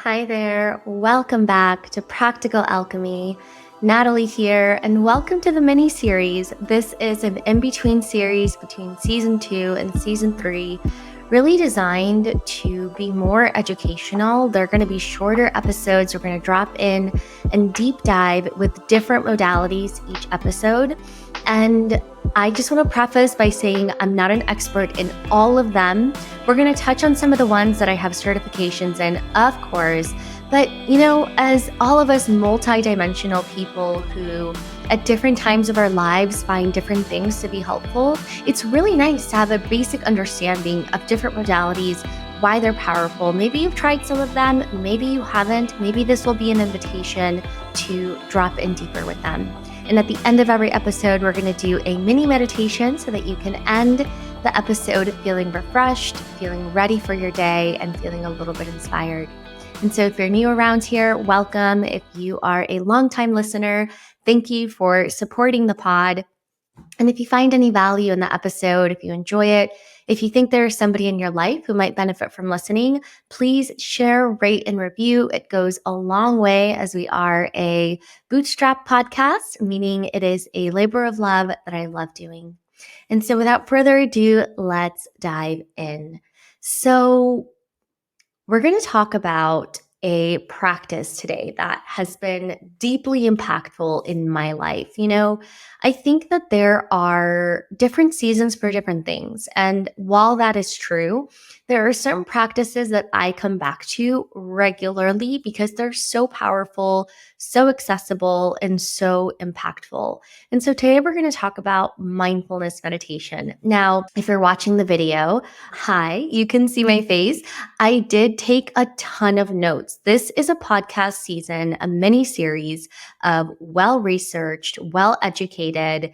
Hi there. Welcome back to Practical Alchemy. Natalie here, and welcome to the mini series. This is an in-between series between season 2 and season 3, really designed to be more educational. They're going to be shorter episodes. We're going to drop in and deep dive with different modalities each episode. And I just want to preface by saying I'm not an expert in all of them. We're going to touch on some of the ones that I have certifications in, of course. But, as all of us multidimensional people who at different times of our lives find different things to be helpful, it's really nice to have a basic understanding of different modalities, why they're powerful. Maybe you've tried some of them, maybe you haven't. Maybe this will be an invitation to drop in deeper with them. And at the end of every episode, we're going to do a mini meditation so that you can end the episode feeling refreshed, feeling ready for your day, and feeling a little bit inspired. And so if you're new around here, welcome. If you are a longtime listener, thank you for supporting the pod. And if you find any value in the episode, if you enjoy it, if you think there's somebody in your life who might benefit from listening, please share, rate, and review. It goes a long way as we are a bootstrap podcast, meaning it is a labor of love that I love doing. And so without further ado, let's dive in. So we're going to talk about a practice today that has been deeply impactful in my life. I think that there are different seasons for different things. And while that is true, there are certain practices that I come back to regularly because they're so powerful, so accessible, and so impactful. And so today we're going to talk about mindfulness meditation. Now, if you're watching the video, hi, you can see my face. I did take a ton of notes. This is a podcast season, a mini series of well-researched, well-educated,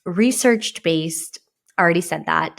research-based, already said that,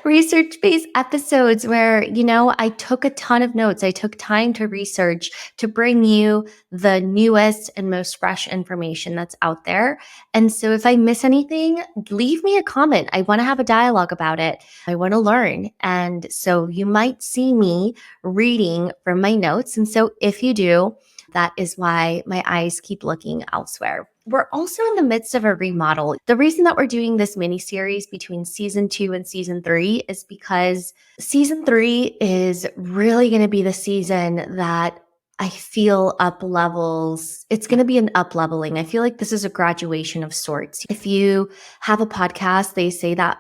research-based episodes where, I took a ton of notes. I took time to research to bring you the newest and most fresh information that's out there. And so if I miss anything, leave me a comment. I want to have a dialogue about it. I want to learn. And so you might see me reading from my notes. And so if you do, that is why my eyes keep looking elsewhere. We're also in the midst of a remodel. The reason that we're doing this mini series between season 2 and season 3 is because season 3 is really going to be the season that I feel up levels. It's going to be an up leveling. I feel like this is a graduation of sorts. If you have a podcast, they say that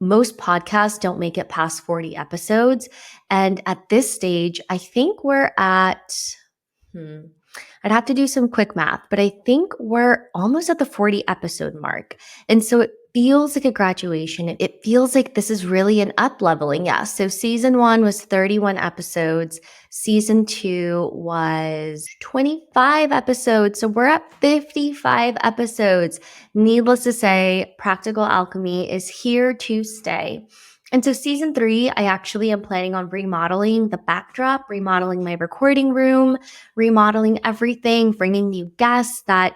most podcasts don't make it past 40 episodes. And at this stage, I think we're at, I'd have to do some quick math, but I think we're almost at the 40 episode mark. And so it feels like a graduation. It feels like this is really an up leveling. Yeah. So season 1 was 31 episodes. Season 2 was 25 episodes. So we're at 55 episodes. Needless to say, Practical Alchemy is here to stay. And so season 3, I actually am planning on remodeling the backdrop, remodeling my recording room, remodeling everything, bringing new guests that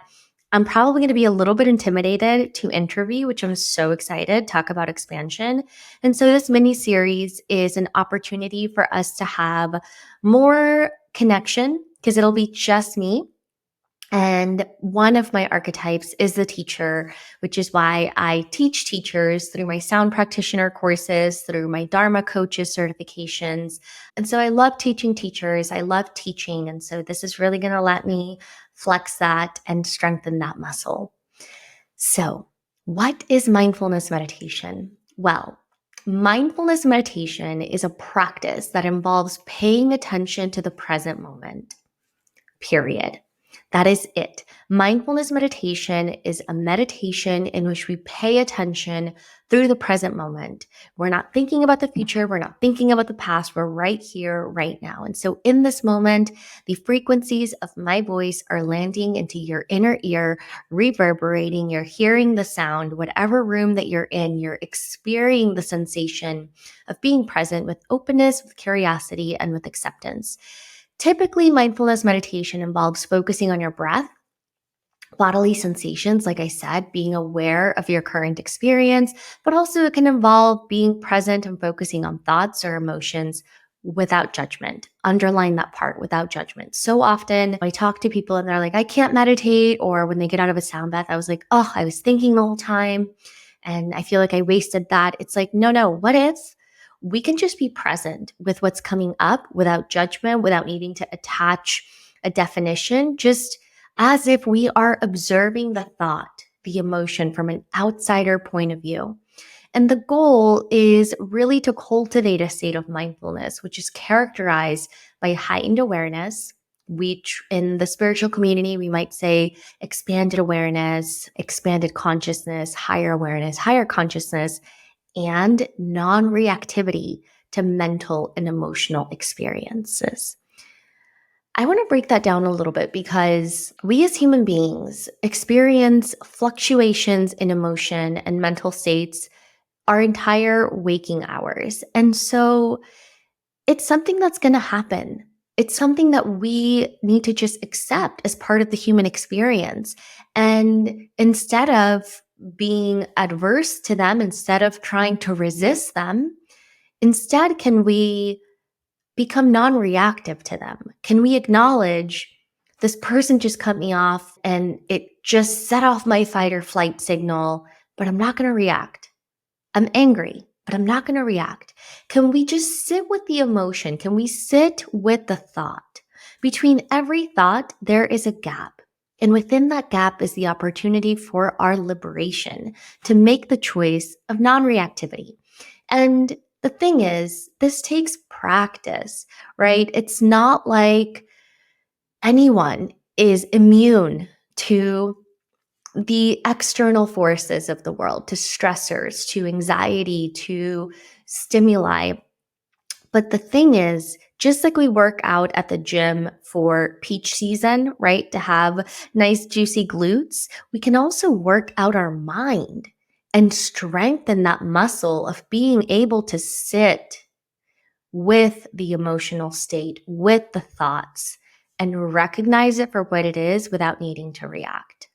I'm probably going to be a little bit intimidated to interview, which I'm so excited. Talk about expansion. And so this mini series is an opportunity for us to have more connection because it'll be just me. And one of my archetypes is the teacher, which is why I teach teachers through my sound practitioner courses, through my Dharma coaches certifications. And so I love teaching teachers. I love teaching. And so this is really going to let me flex that and strengthen that muscle. So what is mindfulness meditation? Well, mindfulness meditation is a practice that involves paying attention to the present moment, period. That is it. Mindfulness meditation is a meditation in which we pay attention through the present moment. We're not thinking about the future. We're not thinking about the past. We're right here, right now. And so in this moment, the frequencies of my voice are landing into your inner ear, reverberating. You're hearing the sound, whatever room that you're in, you're experiencing the sensation of being present with openness, with curiosity, and with acceptance. Typically, mindfulness meditation involves focusing on your breath, bodily sensations, like I said, being aware of your current experience, but also it can involve being present and focusing on thoughts or emotions without judgment. Underline that part, without judgment. So often I talk to people and they're like, I can't meditate. Or when they get out of a sound bath, I was like, oh, I was thinking the whole time and I feel like I wasted that. It's like, no, what if we can just be present with what's coming up without judgment, without needing to attach a definition, just as if we are observing the thought, the emotion from an outsider point of view. And the goal is really to cultivate a state of mindfulness, which is characterized by heightened awareness, which in the spiritual community, we might say expanded awareness, expanded consciousness, higher awareness, higher consciousness, and non-reactivity to mental and emotional experiences. I want to break that down a little bit because we as human beings experience fluctuations in emotion and mental states our entire waking hours. And so it's something that's going to happen. It's something that we need to just accept as part of the human experience. And instead of being adverse to them, instead of trying to resist them, instead, can we become non-reactive to them? Can we acknowledge this person just cut me off and it just set off my fight or flight signal, but I'm not going to react. I'm angry, but I'm not going to react. Can we just sit with the emotion? Can we sit with the thought? Between every thought, there is a gap. And within that gap is the opportunity for our liberation to make the choice of non-reactivity. And the thing is, this takes practice, right? It's not like anyone is immune to the external forces of the world, to stressors, to anxiety, to stimuli. But the thing is, just like we work out at the gym for peach season, right? To have nice juicy glutes, we can also work out our mind and strengthen that muscle of being able to sit with the emotional state, with the thoughts, and recognize it for what it is without needing to react.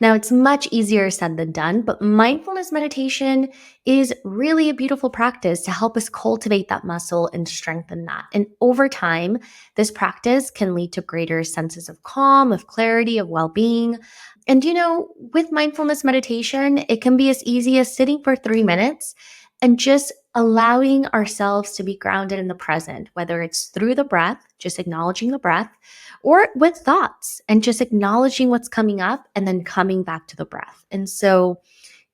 Now, it's much easier said than done, but mindfulness meditation is really a beautiful practice to help us cultivate that muscle and strengthen that. And over time, this practice can lead to greater senses of calm, of clarity, of well-being. And with mindfulness meditation, it can be as easy as sitting for 3 minutes and just allowing ourselves to be grounded in the present, whether it's through the breath, just acknowledging the breath, or with thoughts and just acknowledging what's coming up and then coming back to the breath. And so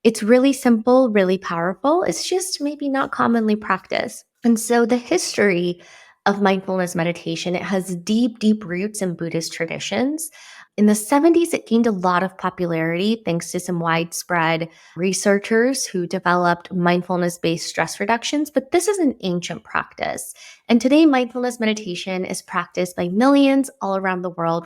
it's really simple, really powerful. It's just maybe not commonly practiced. And so the history of mindfulness meditation, it has deep, deep roots in Buddhist traditions. In the 70s, it gained a lot of popularity thanks to some widespread researchers who developed mindfulness-based stress reductions, but this is an ancient practice. And today, mindfulness meditation is practiced by millions all around the world,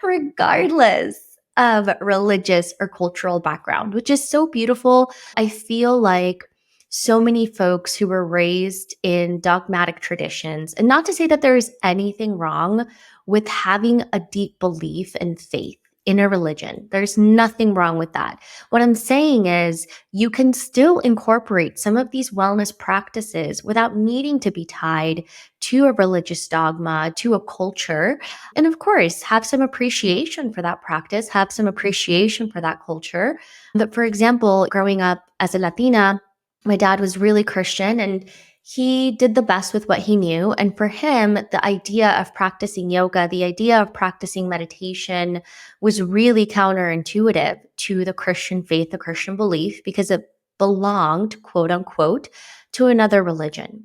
regardless of religious or cultural background, which is so beautiful. I feel like so many folks who were raised in dogmatic traditions, and not to say that there is anything wrong with having a deep belief and faith in a religion. There's nothing wrong with that. What I'm saying is you can still incorporate some of these wellness practices without needing to be tied to a religious dogma, to a culture. And of course, have some appreciation for that practice, have some appreciation for that culture. But for example, growing up as a Latina, my dad was really Christian and he did the best with what he knew. And for him, the idea of practicing yoga, the idea of practicing meditation was really counterintuitive to the Christian faith, the Christian belief, because it belonged, quote unquote, to another religion.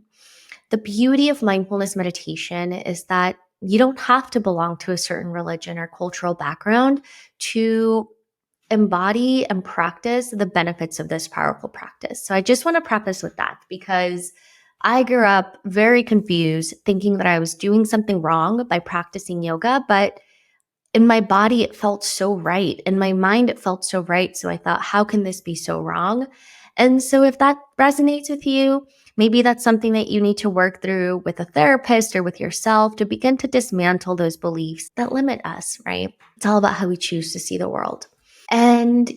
The beauty of mindfulness meditation is that you don't have to belong to a certain religion or cultural background to embody and practice the benefits of this powerful practice. So I just want to preface with that because I grew up very confused, thinking that I was doing something wrong by practicing yoga, but in my body, it felt so right. In my mind, it felt so right. So I thought, how can this be so wrong? And so if that resonates with you, maybe that's something that you need to work through with a therapist or with yourself to begin to dismantle those beliefs that limit us, right? It's all about how we choose to see the world. And,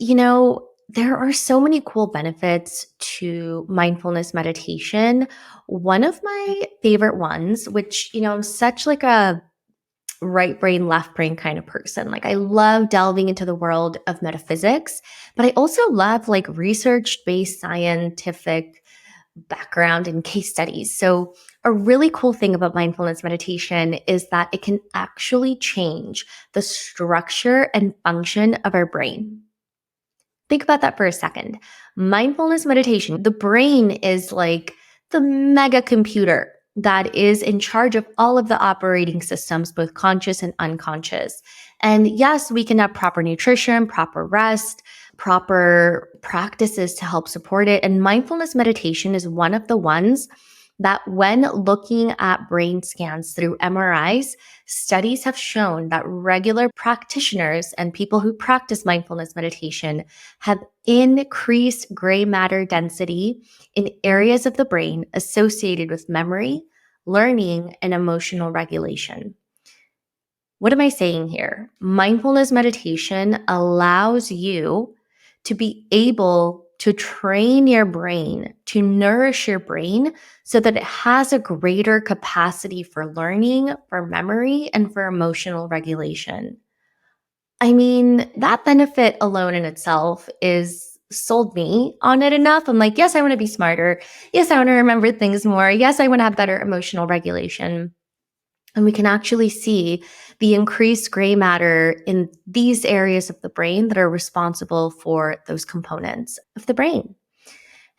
There are so many cool benefits to mindfulness meditation. One of my favorite ones, which, I'm such like a right brain, left brain kind of person. Like I love delving into the world of metaphysics, but I also love like research-based scientific background and case studies. So a really cool thing about mindfulness meditation is that it can actually change the structure and function of our brain. Think about that for a second. Mindfulness meditation, the brain is like the mega computer that is in charge of all of the operating systems, both conscious and unconscious. And yes, we can have proper nutrition, proper rest, proper practices to help support it. And mindfulness meditation is one of the ones that when looking at brain scans through MRIs, studies have shown that regular practitioners and people who practice mindfulness meditation have increased gray matter density in areas of the brain associated with memory, learning, and emotional regulation. What am I saying here? Mindfulness meditation allows you to be able to train your brain, to nourish your brain so that it has a greater capacity for learning, for memory, and for emotional regulation. I mean, that benefit alone in itself is sold me on it enough. I'm like, yes, I want to be smarter. Yes, I want to remember things more. Yes, I want to have better emotional regulation. And we can actually see the increased gray matter in these areas of the brain that are responsible for those components of the brain.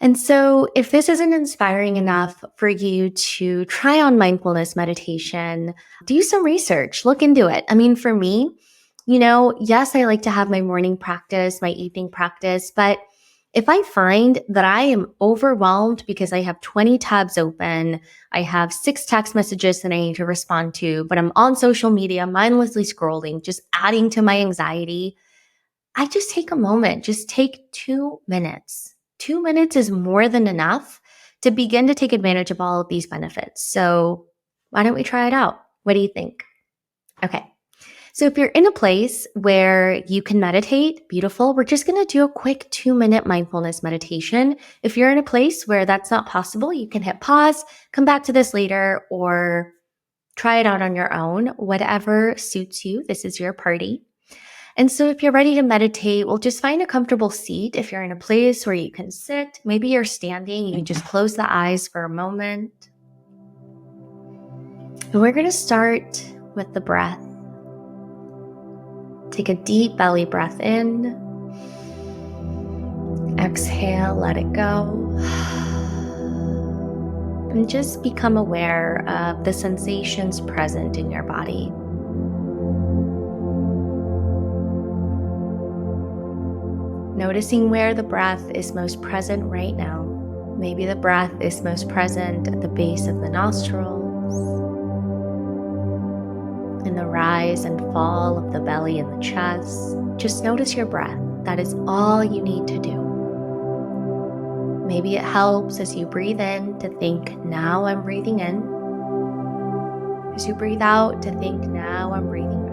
And so, if this isn't inspiring enough for you to try on mindfulness meditation, do some research, look into it. I mean, for me, yes, I like to have my morning practice, my evening practice, but if I find that I am overwhelmed because I have 20 tabs open, I have 6 text messages that I need to respond to, but I'm on social media, mindlessly scrolling, just adding to my anxiety, I just take a moment, just take 2 minutes. 2 minutes is more than enough to begin to take advantage of all of these benefits. So why don't we try it out? What do you think? Okay. So if you're in a place where you can meditate, beautiful. We're just going to do a quick 2-minute mindfulness meditation. If you're in a place where that's not possible, you can hit pause, come back to this later, or try it out on your own, whatever suits you. This is your party. And so if you're ready to meditate, we'll just find a comfortable seat. If you're in a place where you can sit, maybe you're standing, you can just close the eyes for a moment. And we're going to start with the breath. Take a deep belly breath in. Exhale, let it go. And just become aware of the sensations present in your body. Noticing where the breath is most present right now. Maybe the breath is most present at the base of the nostrils, in the rise and fall of the belly and the chest. Just notice your breath. That is all you need to do. Maybe it helps as you breathe in to think, now I'm breathing in. As you breathe out to think, now I'm breathing out.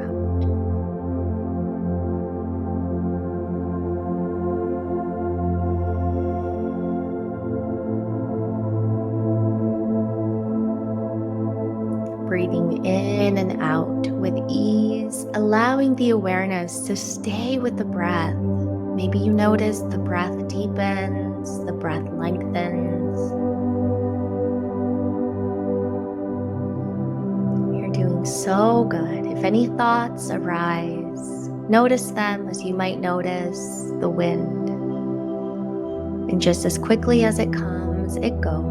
Breathing in and out with ease, allowing the awareness to stay with the breath. Maybe you notice the breath deepens, the breath lengthens. You're doing so good. If any thoughts arise, notice them as you might notice the wind. And just as quickly as it comes, it goes.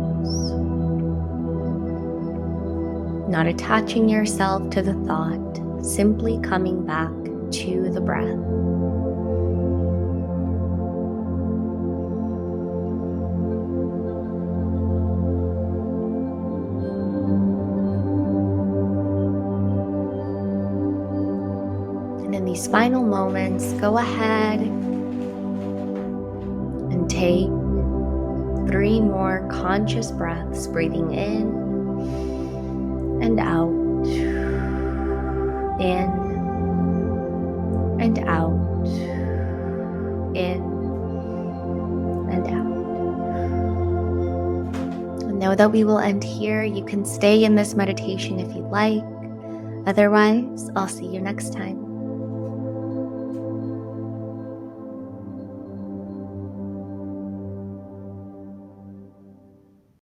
Not attaching yourself to the thought, simply coming back to the breath. And in these final moments, go ahead and take 3 more conscious breaths, breathing in and out, in and out, in know that we will end here. You can stay in this meditation if you'd like. Otherwise, I'll see you next time.